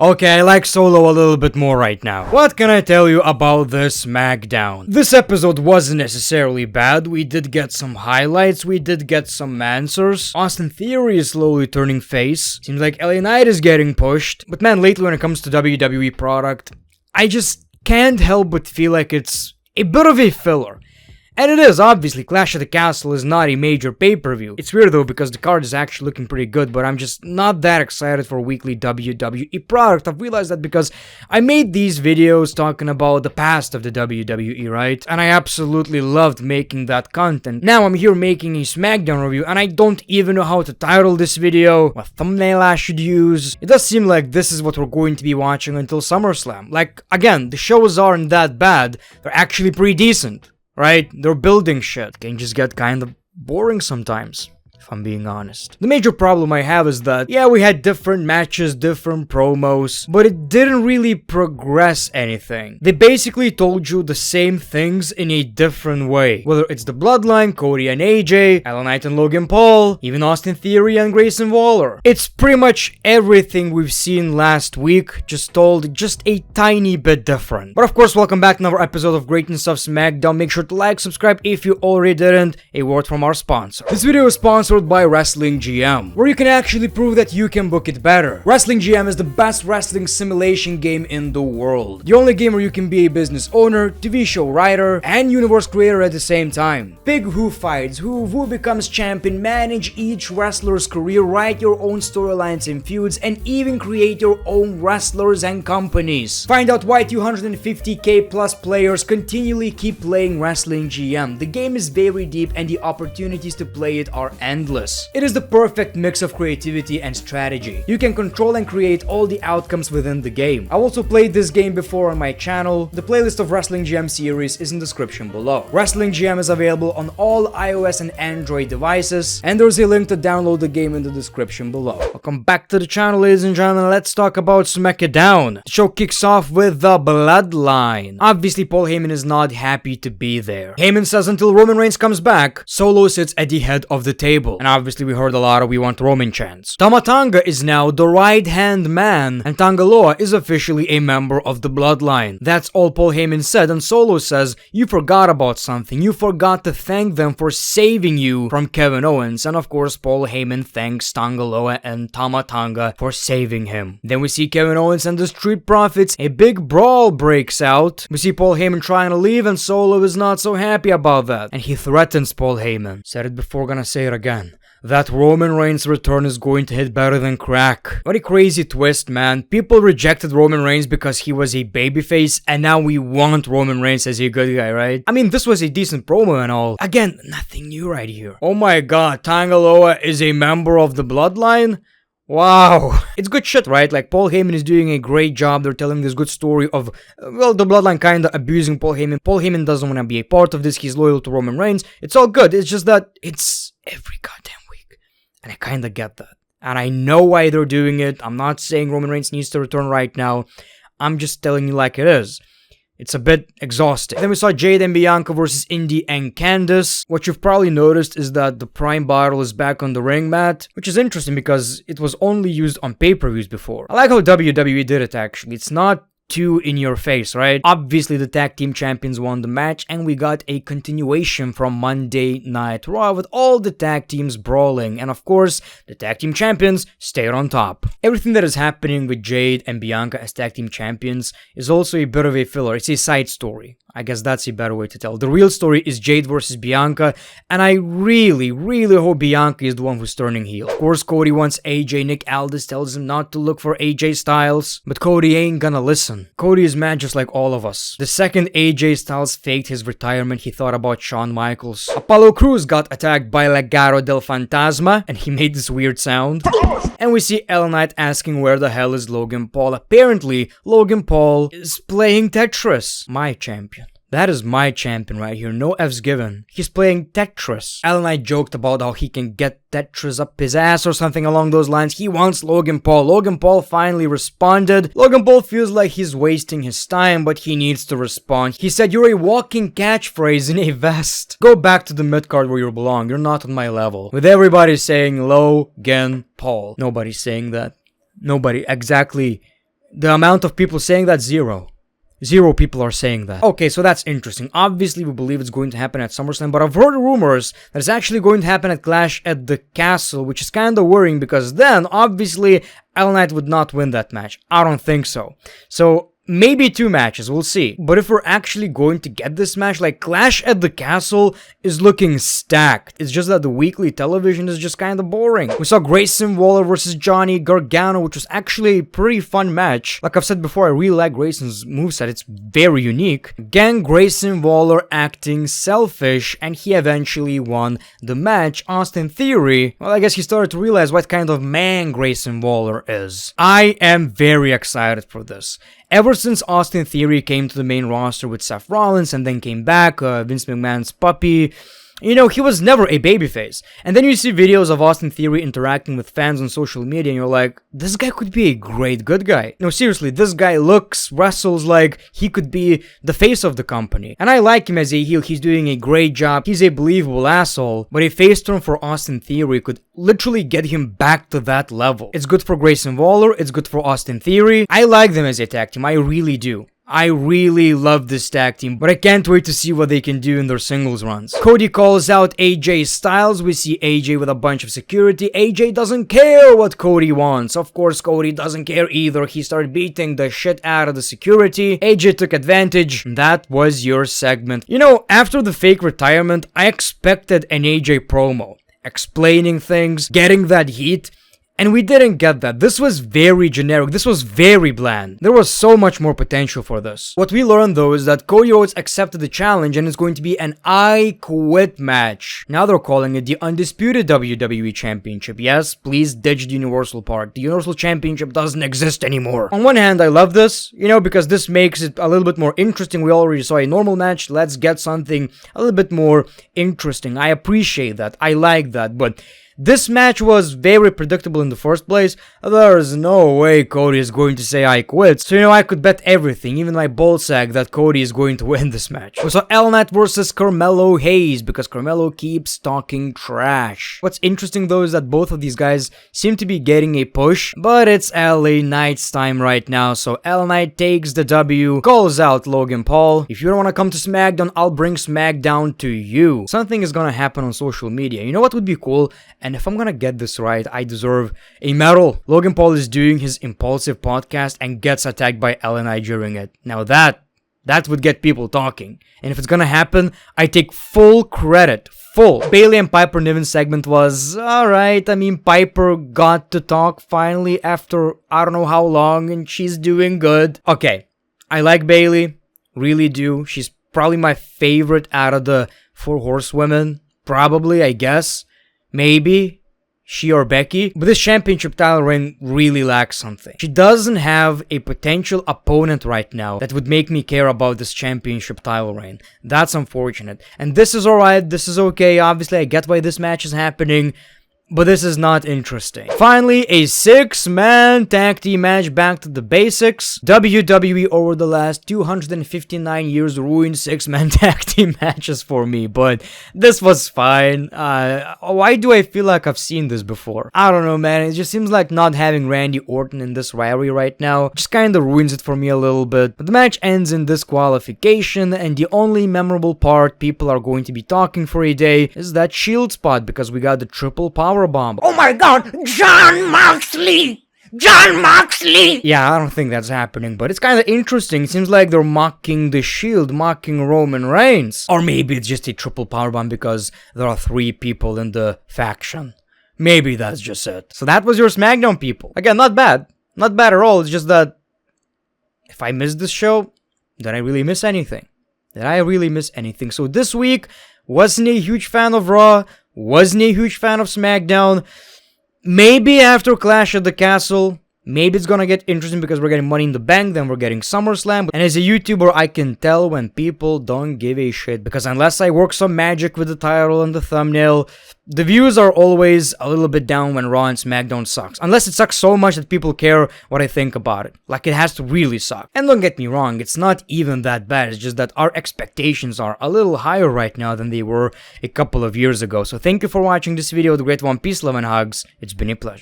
Okay, I like Solo a little bit more right now. What can I tell you about this SmackDown? This episode wasn't necessarily bad. We did get some highlights, we did get some answers. Austin Theory is slowly turning face. Seems like LA Knight is getting pushed. But man, lately when it comes to WWE product, I just can't help but feel like it's a bit of a filler. And it is, obviously, Clash of the Castle is not a major pay-per-view. It's weird though, because the card is actually looking pretty good, but I'm just not that excited for weekly WWE product. I've realized that because I made these videos talking about the past of the WWE, right? And I absolutely loved making that content. Now I'm here making a SmackDown review, and I don't even know how to title this video, what thumbnail I should use. It does seem like this is what we're going to be watching until SummerSlam. Like, again, the shows aren't that bad. They're actually pretty decent. Right? They're building shit. Can just get kind of boring sometimes, if I'm being honest. The major problem I have is that, yeah, we had different matches, different promos, but it didn't really progress anything. They basically told you the same things in a different way. Whether it's the Bloodline, Cody and AJ, LA Knight and Logan Paul, even Austin Theory and Grayson Waller. It's pretty much everything we've seen last week, just told just a tiny bit different. But of course, welcome back to another episode of Greatness of SmackDown. Make sure to like, subscribe if you already didn't. A word from our sponsor. This video is sponsored by Wrestling GM, where you can actually prove that you can book it better. Wrestling GM is the best wrestling simulation game in the world. The only game where you can be a business owner, TV show writer, and universe creator at the same time. Pick who fights, who becomes champion, manage each wrestler's career, write your own storylines and feuds, and even create your own wrestlers and companies. Find out why 250k plus players continually keep playing Wrestling GM. The game is very deep and the opportunities to play it are endless. It is the perfect mix of creativity and strategy. You can control and create all the outcomes within the game. I also played this game before on my channel. The playlist of Wrestling GM series is in the description below. Wrestling GM is available on all iOS and Android devices, and there's a link to download the game in the description below. Welcome back to the channel, ladies and gentlemen. Let's talk about SmackDown. The show kicks off with the Bloodline. Obviously, Paul Heyman is not happy to be there. Heyman says until Roman Reigns comes back, Solo sits at the head of the table. And obviously we heard a lot of "We want Roman" chants. Tonga is now the right-hand man, and Tonga is officially a member of the Bloodline. That's all Paul Heyman said, and Solo says, "You forgot about something. You forgot to thank them for saving you from Kevin Owens." And of course, Paul Heyman thanks Tonga and Tonga for saving him. Then we see Kevin Owens and the Street Profits. A big brawl breaks out. We see Paul Heyman trying to leave, and Solo is not so happy about that. And he threatens Paul Heyman. Said it before, gonna say it again. That Roman Reigns' return is going to hit better than crack. What a crazy twist, man. People rejected Roman Reigns because he was a babyface, and now we want Roman Reigns as a good guy, right? I mean, this was a decent promo and all. Again, nothing new right here. Oh my god, Tonga is a member of the Bloodline? Wow. It's good shit, right? Like, Paul Heyman is doing a great job. They're telling this good story of, well, the Bloodline kinda abusing Paul Heyman. Paul Heyman doesn't want to be a part of this. He's loyal to Roman Reigns. It's all good. It's just that it's every goddamn week. And I kinda get that. And I know why they're doing it. I'm not saying Roman Reigns needs to return right now. I'm just telling you like it is. It's a bit exhausting. Then we saw Jade and Bianca versus Indi and Candice. What you've probably noticed is that the Prime bottle is back on the ring mat, which is interesting because it was only used on pay-per-views before. I like how WWE did it actually. It's not too in your face, right? Obviously, the tag team champions won the match, and we got a continuation from Monday Night Raw with all the tag teams brawling, and of course, the tag team champions stayed on top. Everything that is happening with Jade and Bianca as tag team champions is also a bit of a filler. It's a side story. I guess that's a better way to tell. The real story is Jade versus Bianca, and I really hope Bianca is the one who's turning heel. Of course, Cody wants AJ. Nick Aldis tells him not to look for AJ Styles, but Cody ain't gonna listen. Cody is mad just like all of us. The second AJ Styles faked his retirement, he thought about Shawn Michaels. Apollo Crews got attacked by Legado del Fantasma, and he made this weird sound. And we see LA Knight asking where the hell is Logan Paul. Apparently, Logan Paul is playing Tetris. My champion. That is my champion right here, no F's given. He's playing Tetris. LA Knight joked about how he can get Tetris up his ass or something along those lines. He wants Logan Paul. Logan Paul finally responded. Logan Paul feels like he's wasting his time, but he needs to respond. He said, "You're a walking catchphrase in a vest. Go back to the mid-card where you belong. You're not on my level." With everybody saying Logan Paul. Nobody's saying that. Nobody. Exactly. The amount of people saying that, zero. Zero people are saying that. Okay, so that's interesting. Obviously, we believe it's going to happen at SummerSlam, but I've heard rumors that it's actually going to happen at Clash at the Castle, which is kind of worrying because then, obviously, LA Knight would not win that match. I don't think so. So, maybe 2 matches, we'll see. But if we're actually going to get this match, like, Clash at the Castle is looking stacked. It's just that the weekly television is just kind of boring. We saw Grayson Waller versus Johnny Gargano, which was actually a pretty fun match. Like I've said before, I really like Grayson's moveset. It's very unique. Again, Grayson Waller acting selfish, and he eventually won the match. Austin Theory, well, I guess he started to realize what kind of man Grayson Waller is. I am very excited for this. Ever since Austin Theory came to the main roster with Seth Rollins and then came back, Vince McMahon's puppy, you know, he was never a babyface. And then you see videos of Austin Theory interacting with fans on social media and you're like, this guy could be a great good guy. No, seriously, this guy wrestles like he could be the face of the company. And I like him as a heel, he's doing a great job, he's a believable asshole, but a face turn for Austin Theory could literally get him back to that level. It's good for Grayson Waller, it's good for Austin Theory. I like them as a tag team, I really do. I really love this tag team, but I can't wait to see what they can do in their singles runs. Cody calls out AJ Styles. We see AJ with a bunch of security. AJ doesn't care what Cody wants. Of course, Cody doesn't care either. He started beating the shit out of the security. AJ took advantage. That was your segment. You know, after the fake retirement, I expected an AJ promo. Explaining things, getting that heat. And we didn't get that. This was very generic. This was very bland. There was so much more potential for this. What we learned though is that Cody Rhodes accepted the challenge and it's going to be an I Quit match. Now they're calling it the Undisputed WWE Championship. Yes, please ditch the Universal part. The Universal Championship doesn't exist anymore. On one hand, I love this, you know, because this makes it a little bit more interesting. We already saw a normal match. Let's get something a little bit more interesting. I appreciate that. I like that, but this match was very predictable in the first place. There's no way Cody is going to say I quit. So, you know, I could bet everything, even my ballsack, that Cody is going to win this match. We saw LA Knight versus Carmelo Hayes, because Carmelo keeps talking trash. What's interesting though is that both of these guys seem to be getting a push, but it's LA Knight's time right now. So LA Knight takes the W, calls out Logan Paul. If you don't want to come to SmackDown, I'll bring SmackDown to you. Something is gonna happen on social media. You know what would be cool? And if I'm gonna get this right, I deserve a medal. Logan Paul is doing his impulsive podcast and gets attacked by LA Knight during it. Now that would get people talking. And if it's gonna happen, I take full credit. Full. Bayley and Piper Niven segment was alright. I mean, Piper got to talk finally after I don't know how long, and she's doing good. Okay, I like Bayley. Really do. She's probably my favorite out of the 4 horsewomen. Probably, I guess. Maybe she or Becky, but this championship title reign really lacks something. She doesn't have a potential opponent right now that would make me care about this championship title reign. That's unfortunate. And this is alright, this is okay. Obviously, I get why this match is happening, but this is not interesting. Finally, a 6-man tag team match, back to the basics. WWE over the last 259 years ruined 6-man tag team matches for me, but this was fine. Why do I feel like I've seen this before? I don't know, man. It just seems like not having Randy Orton in this rivalry right now just kind of ruins it for me a little bit. But the match ends in disqualification, and the only memorable part people are going to be talking for a day is that Shield spot, because we got the triple power bomb. Oh my god, Jon Moxley! Jon Moxley! Yeah, I don't think that's happening, but it's kind of interesting. It seems like they're mocking the Shield, mocking Roman Reigns. Or maybe it's just a triple powerbomb because there are 3 people in the faction. Maybe that's just it. So that was your SmackDown, people. Again, not bad. Not bad at all. It's just that if I miss this show, then I really miss anything. So this week, wasn't a huge fan of Raw. Wasn't a huge fan of SmackDown. Maybe after Clash at the Castle, maybe it's gonna get interesting because we're getting Money in the Bank, then we're getting SummerSlam. And as a YouTuber, I can tell when people don't give a shit, because unless I work some magic with the title and the thumbnail, the views are always a little bit down when Raw and SmackDown sucks. Unless it sucks so much that people care what I think about it. Like, it has to really suck. And don't get me wrong, it's not even that bad. It's just that our expectations are a little higher right now than they were a couple of years ago. So thank you for watching this video. The Great One, peace, love, and hugs. It's been a pleasure.